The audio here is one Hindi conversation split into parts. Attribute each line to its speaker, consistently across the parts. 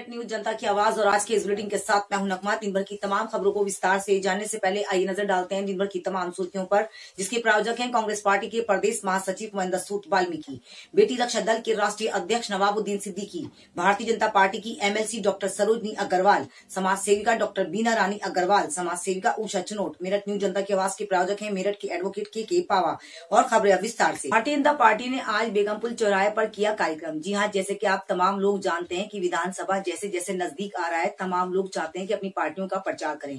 Speaker 1: मेरठ न्यूज जनता की आवाज और आज के इस बुलेटिन के साथ मैं हूं नगमा। दिन भर की तमाम खबरों को विस्तार से जानने से पहले आइए नजर डालते हैं दिन भर की तमाम सुर्खियों पर, जिसके प्रायोजक हैं कांग्रेस पार्टी के प्रदेश महासचिव महेंद्र सूद वाल्मीकि, बेटी रक्षा दल के राष्ट्रीय अध्यक्ष नवाबुद्दीन सिद्दीकी, भारतीय जनता पार्टी की एमएलसी डॉक्टर सरोजनी अग्रवाल, समाज सेविका डॉक्टर बीना रानी अग्रवाल, समाज सेविका उषा चनोट। मेरठ न्यूज जनता की आवाज के प्रायोजक है मेरठ के एडवोकेट के पावा। और खबरें विस्तार से। भारतीय जनता पार्टी ने आज बेगमपुल चौराहे पर किया कार्यक्रम। जी हाँ, जैसे कि आप तमाम लोग जानते हैं कि विधानसभा जैसे जैसे नजदीक आ रहा है, तमाम लोग चाहते हैं कि अपनी पार्टियों का प्रचार करें।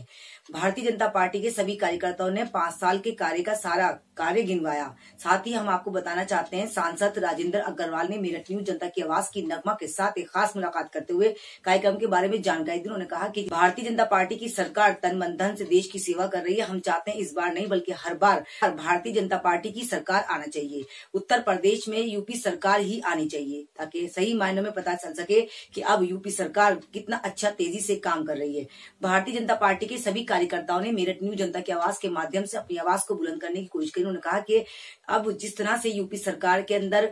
Speaker 1: भारतीय जनता पार्टी के सभी कार्यकर्ताओं ने 5 साल के कार्य का सारा कार्य गिनवाया। साथ ही हम आपको बताना चाहते हैं, सांसद राजेंद्र अग्रवाल ने मेरठ न्यूज जनता की आवाज की नगमा के साथ एक खास मुलाकात करते हुए कार्यक्रम के बारे में जानकारी दी। उन्होंने कहा कि भारतीय जनता पार्टी की सरकार तन मन धन से देश की सेवा कर रही है। हम चाहते हैं इस बार नहीं बल्कि हर बार भारतीय जनता पार्टी की सरकार आना चाहिए। उत्तर प्रदेश में यूपी सरकार ही आनी चाहिए, ताकि सही मायनों में पता चल सके कि अब यूपी सरकार कितना अच्छा तेजी से काम कर रही है। भारतीय जनता पार्टी के सभी कार्यकर्ताओं ने मेरठ न्यूज जनता की आवाज के माध्यम से अपनी आवाज को बुलंद करने की कोशिश की। उन्होंने कहा कि अब जिस तरह से यूपी सरकार के अंदर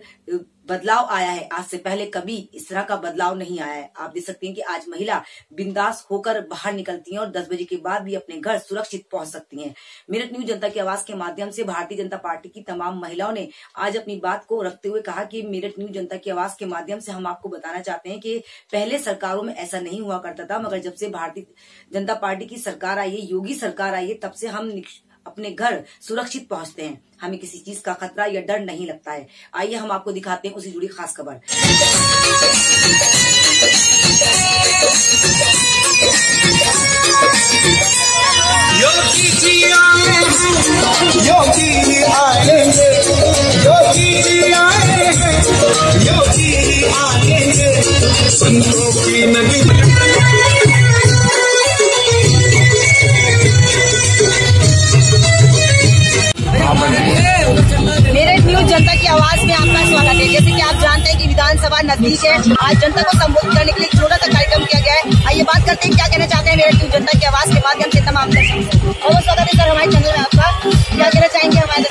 Speaker 1: बदलाव आया है, आज से पहले कभी इस तरह का बदलाव नहीं आया है। आप देख सकते हैं कि आज महिला बिंदास होकर बाहर निकलती हैं और 10 बजे के बाद भी अपने घर सुरक्षित पहुंच सकती हैं। मेरठ न्यूज जनता की आवाज के माध्यम से भारतीय जनता पार्टी की तमाम महिलाओं ने आज अपनी बात को रखते हुए कहा कि मेरठ न्यूज जनता की आवाज के माध्यम से हम आपको बताना चाहते हैं कि पहले सरकारों में ऐसा नहीं हुआ करता था, मगर जब से भारतीय जनता पार्टी की सरकार आई है, योगी सरकार आई है, तब से हम अपने घर सुरक्षित पहुंचते हैं। हमें किसी चीज का खतरा या डर नहीं लगता है। आइए हम आपको दिखाते हैं उससे जुड़ी खास खबर।
Speaker 2: योगी जी आएंगे, योगी आएंगे, योगी जी आएंगे, योगी आएंगे, संतों की नगरी।
Speaker 3: मेरठ न्यूज जनता की आवाज में आपका स्वागत है। जैसे कि आप जानते हैं कि विधानसभा नजदीक है, आज जनता को संबोधित करने के लिए छोटा सा कार्यक्रम किया गया है। आइए बात करते हैं क्या कहना चाहते हैं मेरठ न्यूज जनता की आवाज के माध्यम से तमाम दर्शकों से। और स्वागत है सर हमारे चैनल में आपका। क्या कहना चाहेंगे हमारे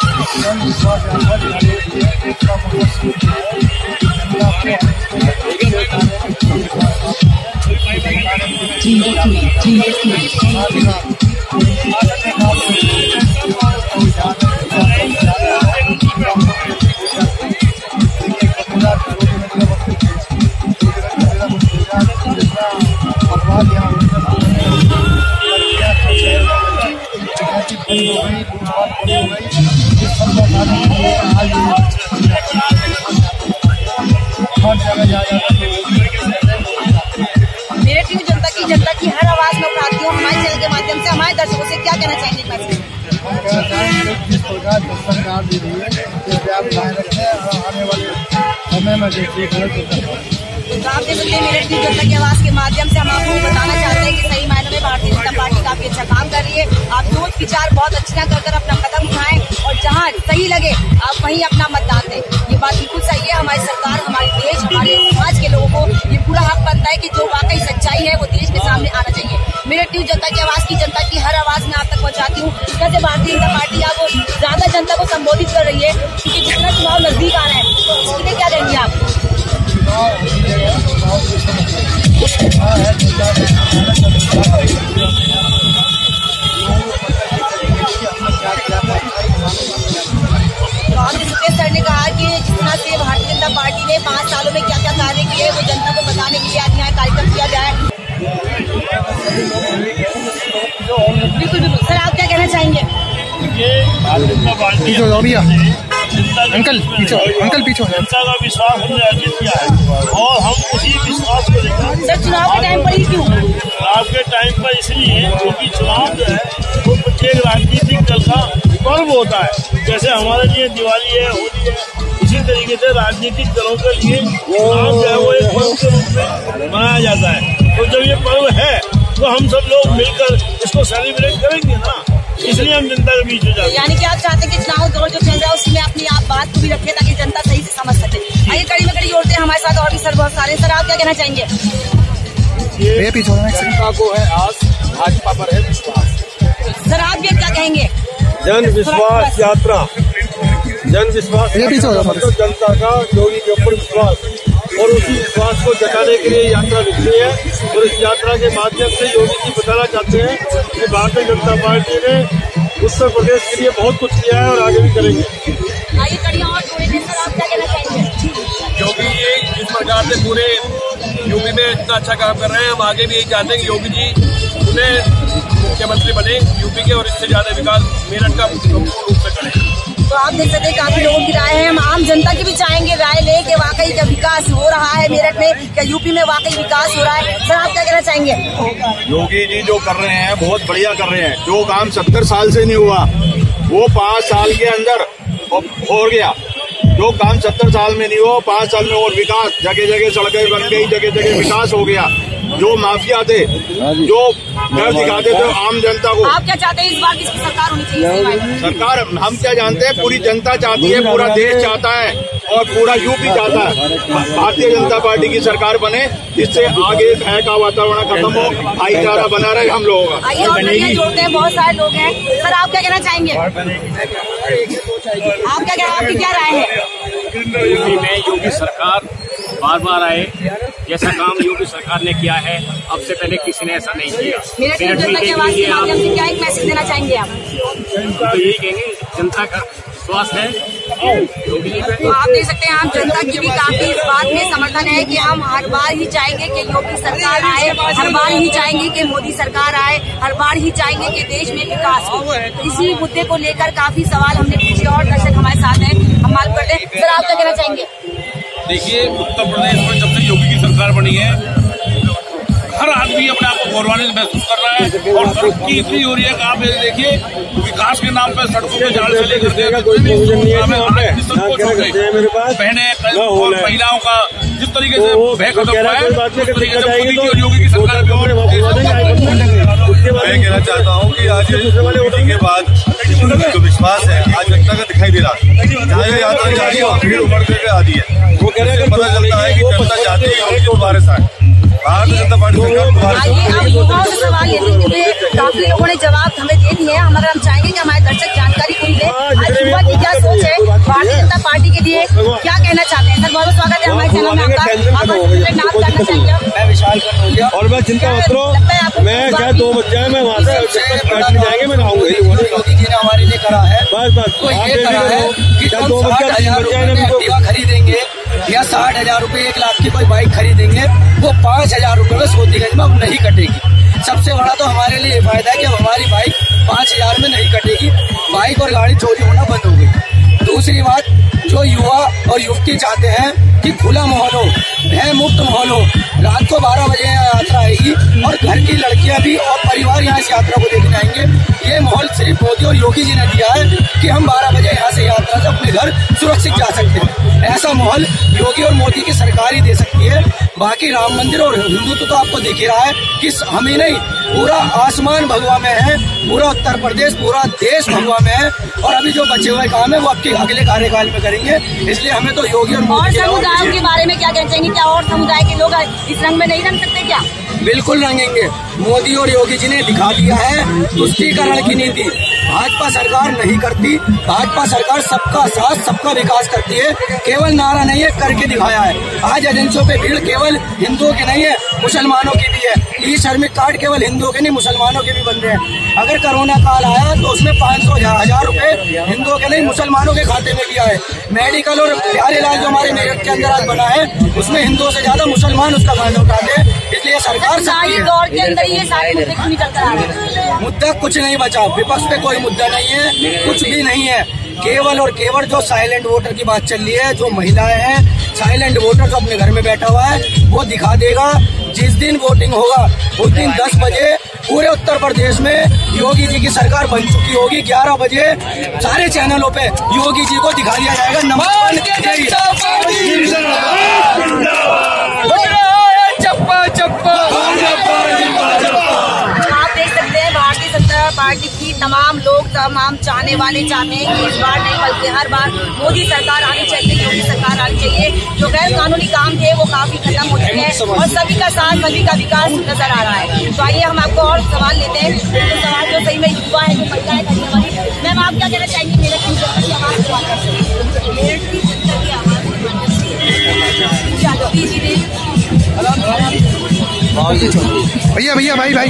Speaker 3: मेरठ न्यूज जनता की हर आवाज में उठाती हूँ। हमारे चैनल के माध्यम से हमारे दर्शकों से क्या कहना चाहेंगे?
Speaker 4: जिस प्रकार सरकार दे रही है आप ध्यान रखें और आने वाले समय में देखिए।
Speaker 3: तो आप देख सकते हैं मेरठ न्यूज जनता की आवाज के माध्यम से हम आपको बताना चाहते हैं कि सही मायनों में भारतीय जनता पार्टी काफी अच्छा काम कर रही है। आप सोच विचार बहुत अच्छा कर अपना कदम उठाएं और जहां सही लगे आप वहीं अपना मतदान दें। ये बात बिल्कुल सही है। हमारी सरकार, हमारे देश, हमारे समाज के लोगों को ये पूरा हक बनता है कि जो वाकई सच्चाई है वो देश के सामने आना चाहिए। मेरठ न्यूज जनता की आवाज की जनता की हर आवाज में आप तक पहुंचाती हूँ। जैसे भारतीय जनता पार्टी अब ज्यादा जनता को संबोधित कर रही है, क्योंकि जितना चुनाव नजदीक आ रहा है, तो इसके लिए क्या कहेंगे आप? सर ने कहा कि जिस तरह से भारतीय जनता पार्टी ने 5 सालों में क्या क्या कार्य किए वो जनता को बताने के लिए आज यहाँ कार्यक्रम किया गया है। बिल्कुल बिल्कुल सर, आप क्या कहना चाहेंगे?
Speaker 4: अंकल पीछे
Speaker 5: जनता का विश्वास हमने अर्जित किया है और हम उसी विश्वास को लेकर।
Speaker 3: सर चुनाव के टाइम पर ही क्यों?
Speaker 5: चुनाव के टाइम पर इसलिए क्योंकि चुनाव जो है वो प्रत्येक राजनीतिक दल का पर्व होता है। जैसे हमारे लिए दिवाली है, होली है, इसी तरीके से राजनीतिक दलों के लिए चुनाव जो है वो एक पर्व के रूप में मनाया जाता है। तो जब ये पर्व है तो हम सब लोग मिलकर इसको सेलिब्रेट करेंगे ना, इसलिए हम जनता के बीच हो जाते हैं।
Speaker 3: यानी कि आप चाहते हैं कि चुनाव दौर जो चल रहा है उसमें अपनी आप बात को भी रखें ताकि जनता सही से समझ सके। आइए कड़ी में कड़ी जोड़ते हैं हमारे साथ और भी सर बहुत सारे। सर आप क्या कहना चाहेंगे?
Speaker 4: जनता को है आस, भाजपा पर है विश्वास।
Speaker 3: सर आप भी क्या कहेंगे?
Speaker 5: जन विश्वास यात्रा, जन विश्वास मतलब जनता का योगी के ऊपर विश्वास। और उसी विश्वास को जताने के लिए यात्रा निकली है। और इस यात्रा के माध्यम से योगी जी बताना चाहते हैं कि भारतीय जनता पार्टी ने उत्तर प्रदेश के लिए बहुत कुछ किया है और आगे भी करेंगे।
Speaker 3: आइए कड़ियां और जोड़ेंगे सर, आप क्या कहना चाहेंगे?
Speaker 6: योगी जी जिस प्रकार से पूरे यूपी में इतना अच्छा काम कर रहे हैं, हम आगे भी यही चाहते हैं कि योगी जी उन्हें मुख्यमंत्री बने यूपी के और इससे ज्यादा विकास मेरठ का संपूर्ण रूप से करें।
Speaker 3: तो आप देख सकते हैं काफी लोगों की राय है। हम आम जनता की भी चाहेंगे राय ले कि वाकई क्या विकास हो रहा है मेरठ में, क्या यूपी में वाकई विकास हो रहा है। सर आप क्या कहना चाहेंगे?
Speaker 7: योगी जी जो कर रहे हैं बहुत बढ़िया कर रहे हैं। जो काम 70 साल से नहीं हुआ वो 5 साल के अंदर हो गया। जो काम 70 साल में नहीं हुआ 5 साल में, और विकास जगह जगह सड़कें बन गई, जगह जगह विकास हो गया। जो माफिया थे जो डर दिखाते थे आम जनता को,
Speaker 3: आप क्या चाहते हैं इस बार किसकी सरकार होनी चाहिए?
Speaker 7: सरकार हम क्या जानते हैं, पूरी जनता चाहती है, पूरा देश चाहता है और पूरा यूपी चाहता है भारतीय जनता पार्टी की सरकार बने, जिससे आगे भय का वातावरण खत्म हो, भाईचारा बना रहे हम लोगों का।
Speaker 3: आइए और जोड़ते हैं, बहुत सारे लोग हैं। सर आप क्या कहना चाहेंगे? आपकी क्या राय है?
Speaker 8: यूपी में योगी सरकार बार बार आए, जैसा काम योगी सरकार ने किया है अब से पहले किसी ने ऐसा नहीं किया।
Speaker 3: मेरठ की जनता के आवाज के माध्यम से क्या एक मैसेज देना चाहेंगे आप?
Speaker 8: तो यही कहेंगे जनता का स्वास्थ्य है योगी जी पे।
Speaker 3: तो आप देख सकते हैं हम जनता की भी काफी इस बात में समर्थन है कि हम हर बार ही चाहेंगे कि योगी सरकार आए, हर बार ही चाहेंगे कि मोदी सरकार आए, हर बार ही चाहेंगे कि देश में विकास हो। इसी मुद्दे को लेकर काफी सवाल हमने पूछे और दर्शक हमारे साथ हैं, हम मालूम करते हैं। सर आप क्या कहना चाहेंगे?
Speaker 6: देखिए उत्तर प्रदेश में जब से योगी की सरकार बनी है हर आदमी अपने आप को गौरवान्वित महसूस कर रहा है। और तरक्की इतनी हो रही है कि आप ये देखिए विकास के नाम पर सड़कों पे जाल से लेकर बहने और महिलाओं का जिस तरीके से भय खत्म हुआ है उस तरीके से मोदी जी और योगी की सरकार
Speaker 7: मैं कहना चाहता हूँ कि आज मीटिंग के बाद जो विश्वास है आज जनता का दिखाई दे रहा है। जहाँ यात्रा जा रही है भीड़ उमड़ करके आती है, वो कहने का पता चलता है कि जनता चाहती है कि दोबारा से भारतीय जनता पार्टी सरकार।
Speaker 3: अब युवाओं से सवाल लेते हुए काफी लोगों ने जवाब हमें दे दिए हैं। हम चाहेंगे कि हमारे दर्शक जानकारी पूरी दें। आज युवा की क्या सोच है भारतीय जनता पार्टी के लिए, क्या कहना चाहते हैं? सर बहुत स्वागत है हमारे चैनल में आपका। आप नाम जानना चाहेंगे?
Speaker 5: मैं विशाल कटोरिया और मैं चिंता मत करो, मैं क्या 2 बच्चे हैं, मैं वहाँ से बैठने जाएंगे, मैं आऊंगा।
Speaker 6: योगी जी ने हमारे लिए करा है
Speaker 5: बस
Speaker 6: तो ये करा है कि 60,000 खरीदेंगे या 60,000 रुपए 1 लाख की कोई बाइक खरीदेंगे, वो 5,000 रुपए में सोतीगंज में अब नहीं कटेगी। सबसे बड़ा तो हमारे लिए फायदा है कि हमारी बाइक 5,000 में नहीं कटेगी, बाइक और गाड़ी चोरी होना बंद हो गई। दूसरी बात, जो युवा और युवती चाहते हैं कि खुला माहौल हो, भय मुक्त माहौल हो, रात को 12 बजे यात्रा आएगी और घर की लड़कियां भी और परिवार यहाँ इस यात्रा को देखने आएंगे। ये माहौल सिर्फ मोदी और योगी जी ने दिया है कि हम 12 बजे यहाँ से यात्रा से अपने घर सुरक्षित जा सकते हैं। ऐसा माहौल योगी और मोदी की सरकार ही दे सकती है। बाकी राम मंदिर और हिंदुत्व तो आपको दिख ही रहा है कि हम ही नहीं, पूरा आसमान भगवा में है, पूरा उत्तर प्रदेश, पूरा देश भगवा में है। और अभी जो बचे हुए काम है वो आपके अगले कार्यकाल में करेंगे। इसलिए हमें तो योगी और
Speaker 3: समुदायों के बारे में क्या कहना चाहेंगे? क्या और समुदाय के लोग इस रंग में नहीं रंग सकते क्या?
Speaker 6: बिल्कुल रंगेंगे। मोदी और योगी जी ने दिखा दिया है तुष्टीकरण की नीति भाजपा सरकार नहीं करती। भाजपा सरकार सबका साथ सबका विकास करती है, केवल नारा नहीं है, करके दिखाया है। आज एजेंसियों पे भीड़ केवल हिंदुओं की नहीं है, मुसलमानों की भी है। ई श्रमिक कार्ड केवल हिंदुओं के नहीं मुसलमानों के भी बन रहे हैं। अगर कोरोना काल आया तो उसमें 500,000 रुपए हिंदुओं के नहीं मुसलमानों के खाते में भी आए। मेडिकल और प्यारे इलाज जो हमारे मेरठ के अंदर आज बना है उसमें हिंदुओं से ज्यादा मुसलमान उसका फायदा उठाते हैं। इसलिए सरकार
Speaker 3: दौर के अंदर ये सारे मुद्दे क्यों निकल कर आ रहे हैं?
Speaker 6: मुद्दा कुछ नहीं बचा, विपक्ष पे कोई मुद्दा नहीं है, कुछ भी नहीं है। केवल और केवल जो साइलेंट वोटर की बात चल रही है, जो महिलाएं हैं साइलेंट वोटर जो अपने घर में बैठा हुआ है वो दिखा देगा। जिस दिन वोटिंग होगा उस दिन 10 बजे पूरे उत्तर प्रदेश में योगी जी की सरकार बन चुकी होगी। 11 बजे सारे चैनलों पे योगी जी को दिखा दिया जाएगा। नमस्कार चप्पा चप्पा।
Speaker 3: आप देख सकते हैं भारतीय जनता पार्टी की तमाम लोग, तमाम चाहने वाले चाहते हैं कि इस बार नहीं बल्कि हर बार मोदी सरकार आनी चाहिए, योगी सरकार आनी चाहिए। जो गैर कानूनी काम थे वो काफी खत्म हो चुके हैं और सभी का साथ, सभी का विकास नजर आ रहा है। तो आइए हम आपको और सवाल लेते हैं। तो सवाल जो सही में युवा है, जो महिला है, मैम आप क्या कहना चाहेंगे? मेरे की जनता की आवाज
Speaker 4: भैया भैया भाई भाई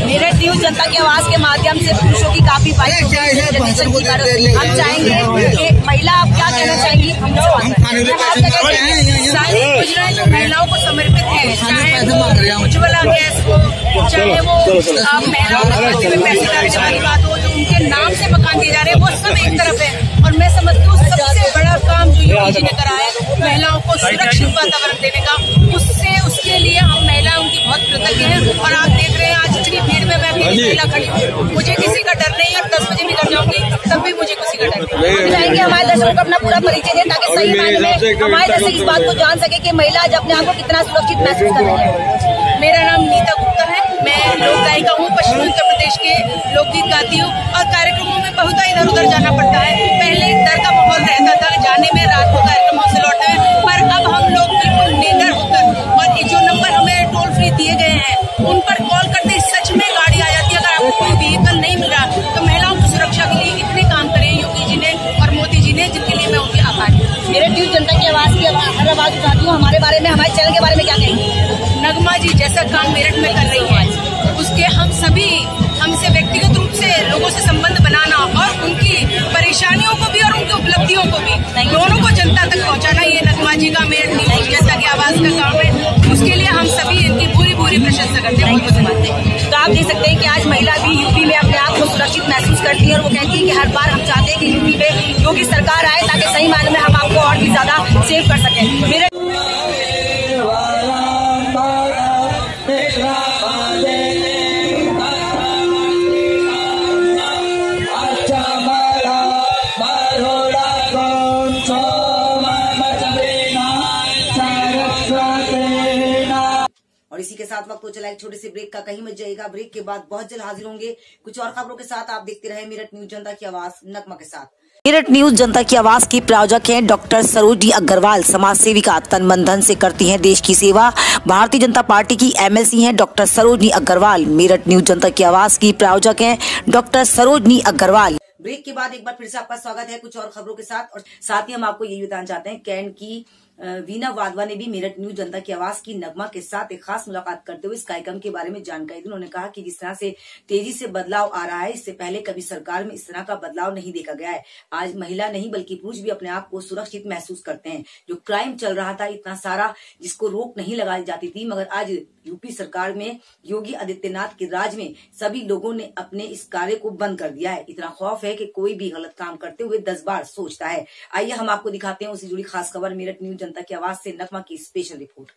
Speaker 3: मेरठ न्यूज जनता की आवाज के माध्यम से पुरुषों की काफी फाइट हो गई है। हम चाहेंगे कि महिला आप क्या कहना चाहेंगी? हम योजनाएं जो महिलाओं को समर्पित है, चाहे वो उज्ज्वला गैस हो, चाहे वो महिलाओं को पैसे डालने वाली बात हो, जो उनके नाम से मकान दिए जा रहे हैं, वो सब एक तरफ है। और मैं समझती हूँ सबसे बड़ा काम जो योगी जी ने करा है महिलाओं को सुरक्षित वातावरण देने का, उसके लिए हम महिला उनकी बहुत कृतज्ञ हैं। और आप देख रहे हैं आज इतनी भीड़ में मैं भी महिला खड़ी हूँ, मुझे किसी का डर नहीं है। और 10 बजे भी कर जाऊंगी तब भी मुझे किसी का डर नहीं। हम चाहेंगे हमारे दर्शकों को अपना पूरा परिचय दें ताकि सही मायने में हमारे दर्शक इस बात को जान सके कि महिला आज अपने आप को कितना सुरक्षित महसूस कर रही है। मेरा नाम नीता गुप्ता है, मैं लोक गायिका हूँ, पश्चिमी उत्तर प्रदेश के लोकगीत गाती हूँ। और कार्यक्रमों में बहुत इधर उधर जाना पड़ता है। पहले डर का माहौल रहता था जाने में, रात को कार्यक्रमों से लौटने में, पर अब हम लोग बिल्कुल निडर होकर, और जो नंबर हमें टोल फ्री दिए गए हैं उन पर कॉल करते सच में गाड़ी आ जाती है। अगर आपको कोई व्हीकल नहीं मिल रहा तो महिलाओं की सुरक्षा के लिए इतने काम करे योगी जी ने और मोदी जी ने, जिनके लिए मैं उनकी आभारी हूँ। मेरे न्यूज जनता की आवाज की हर आवाज उठाती हूँ। हमारे बारे में, हमारे चैनल के बारे में क्या कहेंगे? नगमा जी जैसा काम मेरठ में कर रही है, उसके हमसे व्यक्तिगत रूप से लोगों से संबंध बनाना और उनकी परेशानियों को भी और उनकी उपलब्धियों को भी दोनों को जनता तक पहुंचाना, ये नगमा जी का मेरठ न्यूज जनता की आवाज का काम है। उसके लिए हम सभी इनकी पूरी प्रशंसा करते हैं। तो आप देख सकते हैं कि आज महिला भी यूपी में अपने आप को सुरक्षित महसूस करती है और वो कहती है कि हर बार हम चाहते हैं कि यूपी में योगी सरकार आए ताकि सही मायने में हम आपको और भी ज्यादा सेव कर सकें। मेरे
Speaker 1: और इसी के साथ वक्त तो चला एक छोटे से ब्रेक का, कहीं मत जाइएगा। ब्रेक के बाद बहुत जल्द हाजिर होंगे कुछ और खबरों के साथ। आप देखते रहे मेरठ न्यूज जनता की आवाज नगमा के साथ। मेरठ न्यूज जनता की आवाज की प्रायोजक हैं डॉक्टर सरोजनी अग्रवाल, समाज सेविका, तन मन धन से करती हैं देश की सेवा। भारतीय जनता पार्टी की एमएलसी हैं डॉक्टर सरोजनी अग्रवाल। मेरठ न्यूज जनता की आवाज की प्रायोजक हैं डॉक्टर सरोजनी अग्रवाल। ब्रेक के बाद एक बार फिर से आपका स्वागत है कुछ और खबरों के साथ। और साथ ही हम आपको यही बताना चाहते हैं, कैंट की वीना वाधवा ने भी मेरठ न्यूज जनता की आवाज की नगमा के साथ एक खास मुलाकात करते हुए इस कार्यक्रम के बारे में जानकारी दी। उन्होंने कहा कि जिस तरह से तेजी से बदलाव आ रहा है, इससे पहले कभी सरकार में इस तरह का बदलाव नहीं देखा गया है। आज महिला नहीं बल्कि पुरुष भी अपने आप को सुरक्षित महसूस करते हैं। जो क्राइम चल रहा था इतना सारा, जिसको रोक नहीं लगाई जाती थी, मगर आज यूपी सरकार में योगी आदित्यनाथ के राज में सभी लोगों ने अपने इस कार्य को बंद कर दिया है। इतना खौफ है कि कोई भी गलत काम करते हुए 10 बार सोचता है। आइए हम आपको दिखाते हैं उससे जुड़ी खास खबर। मेरठ न्यूज जनता की आवाज से नगमा की स्पेशल रिपोर्ट।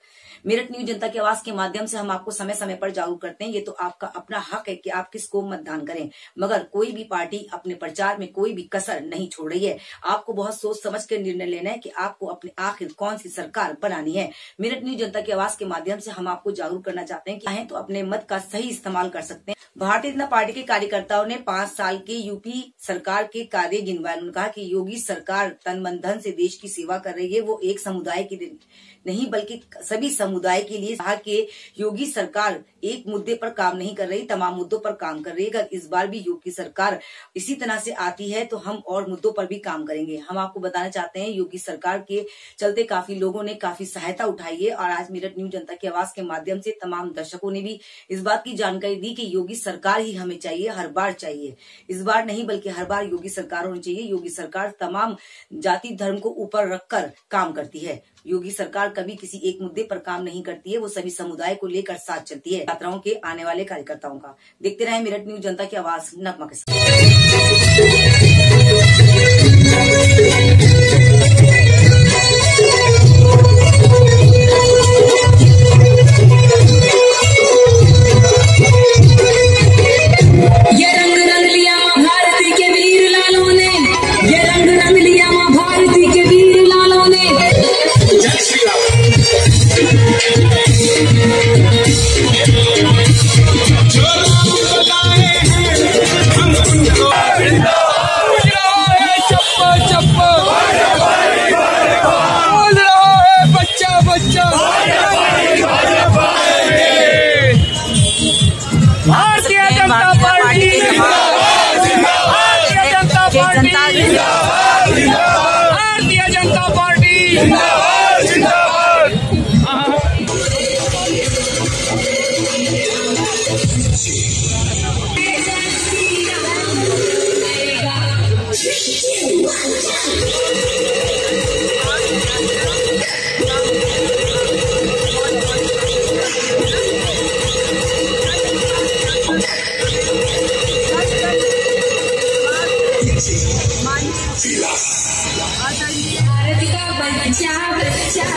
Speaker 1: मेरठ न्यूज जनता की आवाज के माध्यम से हम आपको समय समय पर जागरूक करते हैं। ये तो आपका अपना हक है कि आप किसको मतदान करें, मगर कोई भी पार्टी अपने प्रचार में कोई भी कसर नहीं छोड़ रही है। आपको बहुत सोच समझ कर निर्णय लेना है कि आपको अपने आखिर कौन सी सरकार बनानी है। मेरठ न्यूज जनता की आवाज के माध्यम से हम आपको जागरूक करना चाहते हैं कि चाहे तो अपने मत का सही इस्तेमाल कर सकते हैं। भारतीय जनता पार्टी के कार्यकर्ताओं ने 5 साल के यूपी सरकार के कार्य गिनवाए। उन्होंने कहा कि योगी सरकार तन मन धन से देश की सेवा कर रही है। वो एक समुदाय की नहीं बल्कि सभी समुदाय के लिए। कहा कि योगी सरकार एक मुद्दे पर काम नहीं कर रही, तमाम मुद्दों पर काम कर रही है। अगर इस बार भी योगी सरकार इसी तरह से आती है तो हम और मुद्दों पर भी काम करेंगे। हम आपको बताना चाहते हैं योगी सरकार के चलते काफी लोगों ने काफी सहायता उठाई है। और आज मेरठ न्यूज जनता की आवाज के माध्यम से तमाम दर्शकों ने भी इस बात की जानकारी दी कि योगी सरकार ही हमें चाहिए, हर बार चाहिए। इस बार नहीं बल्कि हर बार योगी सरकार होनी चाहिए। योगी सरकार तमाम जाति धर्म को ऊपर रखकर काम करती है। योगी सरकार कभी किसी एक मुद्दे पर काम नहीं करती है, वो सभी समुदाय को लेकर साथ चलती है, छात्राओं के आने वाले कार्यकर्ताओं का। देखते रहे मेरठ न्यूज जनता की आवाज नगमा के साथ।
Speaker 9: ये रंग रंग लिया मां भारती के वीर लालों ने, ये रंग रंग लिया मां भारती के वीर लालों ने। जय श्री राम। जो राम बताए हैं हम उनको भारत का बच्चा बच्चा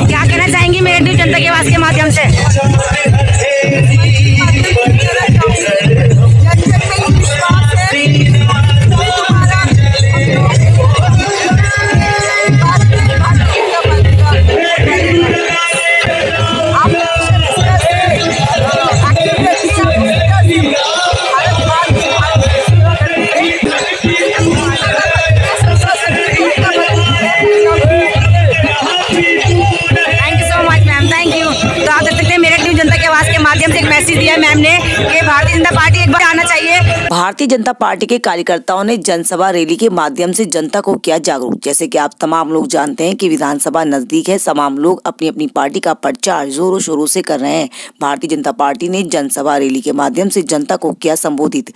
Speaker 3: क्या कहना चाहेंगी मेरे न्यूज़ जनता की आवाज के माध्यम से? माध्यम से एक मैसेज दिया मैम ने कि भारतीय जनता पार्टी एक बार आना चाहिए।
Speaker 1: भारतीय जनता पार्टी के कार्यकर्ताओं ने जनसभा रैली के माध्यम से जनता को किया जागरूक। जैसे कि आप तमाम लोग जानते हैं कि विधानसभा नजदीक है, तमाम लोग अपनी अपनी पार्टी का प्रचार जोरों शोरों से कर रहे हैं। भारतीय जनता पार्टी ने जनसभा रैली के माध्यम से जनता को किया संबोधित।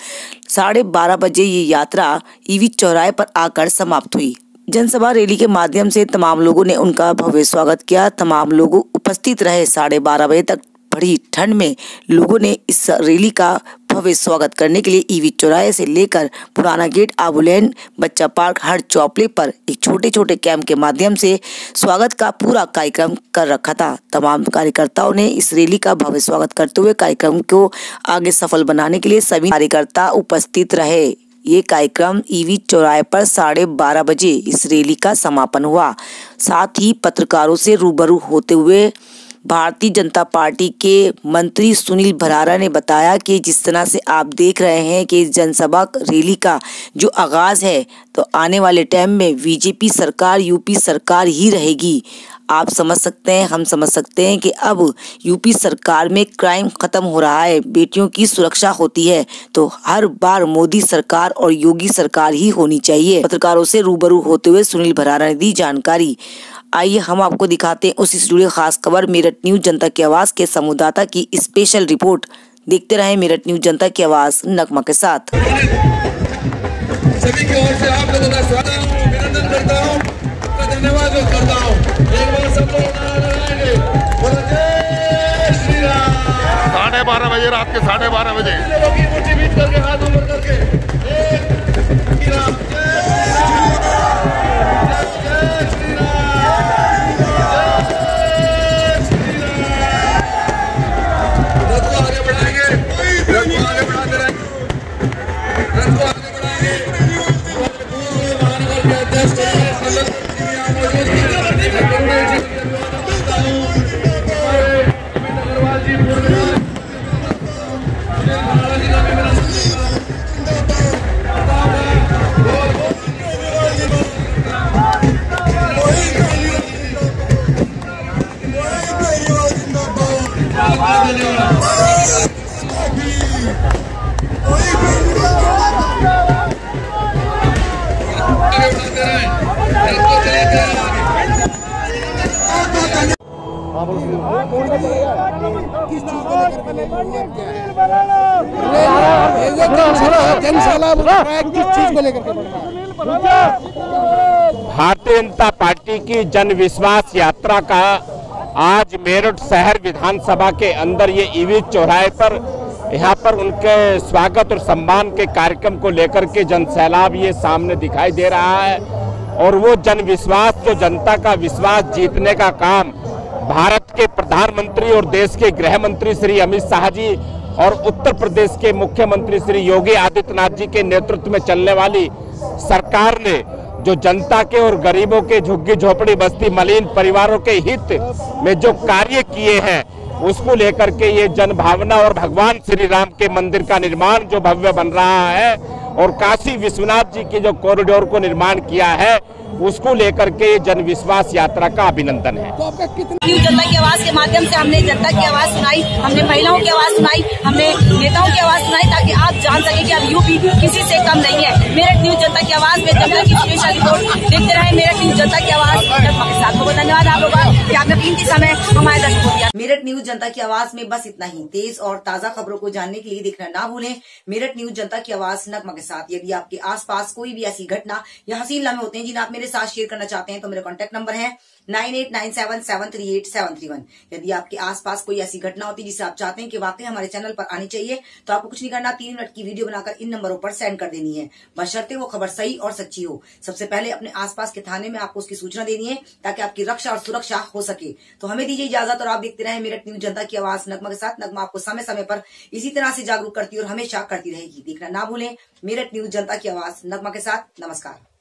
Speaker 1: 12:30 बजे ये यात्रा ईवी चौराहे पर आकर समाप्त हुई। जनसभा रैली के माध्यम से तमाम लोगों ने उनका भव्य स्वागत किया। तमाम लोग उपस्थित रहे। 12:30 बजे तक बड़ी ठंड में लोगों ने इस रैली का भव्य स्वागत करने के लिए ईवी चौराहे से लेकर पुराना गेट, आबुलैन, बच्चा पार्क, हर चौपले पर एक छोटे छोटे कैंप के माध्यम से स्वागत का पूरा कार्यक्रम कर रखा था। तमाम कार्यकर्ताओं ने इस रैली का भव्य स्वागत करते हुए कार्यक्रम को आगे सफल बनाने के लिए सभी कार्यकर्ता उपस्थित रहे। ये कार्यक्रम ईवी चौराहे पर 12:30 बजे इस रैली का समापन हुआ। साथ ही पत्रकारों से रूबरू होते हुए भारतीय जनता पार्टी के मंत्री सुनील भरारा ने बताया कि जिस तरह से आप देख रहे हैं कि जनसभा रैली का जो आगाज है, तो आने वाले टाइम में बीजेपी सरकार, यूपी सरकार ही रहेगी। आप समझ सकते हैं, हम समझ सकते हैं कि अब यूपी सरकार में क्राइम खत्म हो रहा है, बेटियों की सुरक्षा होती है, तो हर बार मोदी सरकार और योगी सरकार ही होनी चाहिए। पत्रकारों से रूबरू होते हुए सुनील भरारा ने दी जानकारी। आइए हम आपको दिखाते हैं उससे जुड़ी खास खबर। मेरठ न्यूज जनता की आवाज के संवाददाता की स्पेशल रिपोर्ट। देखते रहे मेरठ न्यूज जनता की आवाज नगमा के साथ।
Speaker 10: सभी की ओर से आप लोगों का स्वागत अभिनंदन करता हूँ, धन्यवाद करता हूँ। एक बार सब लोग लगाएंगे, बोलो जय श्री राम।
Speaker 7: 12:30 बजे, रात के 12:30 बजे
Speaker 10: लोगों की मुट्ठी बीच करके, हाथ ऊपर करके, जय श्री राम,
Speaker 11: भारतीय जनता पार्टी की जन विश्वास यात्रा का आज मेरठ शहर विधानसभा के अंदर ये ईवी चौराहे पर यहाँ पर उनके स्वागत और सम्मान के कार्यक्रम को लेकर के जनसैलाब ये सामने दिखाई दे रहा है। और वो जन विश्वास, जो जनता का विश्वास जीतने का काम भारत के प्रधानमंत्री और देश के गृह मंत्री श्री अमित शाह जी और उत्तर प्रदेश के मुख्यमंत्री श्री योगी आदित्यनाथ जी के नेतृत्व में चलने वाली सरकार ने जो जनता के और गरीबों के झुग्गी झोपड़ी बस्ती मलिन परिवारों के हित में जो कार्य किए हैं, उसको लेकर के ये जन भावना और भगवान श्री राम के मंदिर का निर्माण जो भव्य बन रहा है और काशी विश्वनाथ जी के जो कॉरिडोर को निर्माण किया है, उसको लेकर के जन विश्वास यात्रा का अभिनंदन है।
Speaker 3: जनता की आवाज के माध्यम से हमने जनता की आवाज सुनाई, हमने महिलाओं की आवाज सुनाई, हमने नेताओं की आवाज सुनाई, ताकि आप जान सके कि अब यूपी किसी से कम नहीं है। मेरठ न्यूज जनता की आवाज में जनता की स्पेशल रिपोर्ट देखते रहे। मेरठ न्यूज जनता की आवाज बहुत धन्यवाद आप लोगों का कि आपने कीमती समय हमारे दर्शकों को दिया।
Speaker 1: मेरठ न्यूज जनता की आवाज में बस इतना ही। तेज और ताजा खबरों को जानने के लिए देखना ना भूलें मेरठ न्यूज जनता की आवाज नगमा के साथ। यदि आपके आसपास कोई भी ऐसी घटना या हसीन लम्हे होते हैं जिन्हें आप मेरे साथ शेयर करना चाहते हैं तो मेरा कॉन्टैक्ट नंबर है 9897738731। यदि आपके आसपास कोई ऐसी घटना होती है जिसे आप चाहते हैं कि वाकई हमारे चैनल पर आनी चाहिए, तो आपको कुछ नहीं करना, 3 मिनट की वीडियो बनाकर इन नंबरों पर सेंड कर देनी है, बशर्ते वो खबर सही और सच्ची हो। सबसे पहले अपने आसपास के थाने में आपको उसकी सूचना देनी है ताकि आपकी रक्षा और सुरक्षा हो सके। तो हमें दीजिए इजाजत और आप देखते रहे मेरठ न्यूज जनता की आवाज नगमा के साथ। नगमा आपको समय समय पर इसी तरह से जागरूक करती है और हमेशा करती रहेगी। देखना ना भूलें मेरठ न्यूज जनता की आवाज नगमा के साथ। नमस्कार।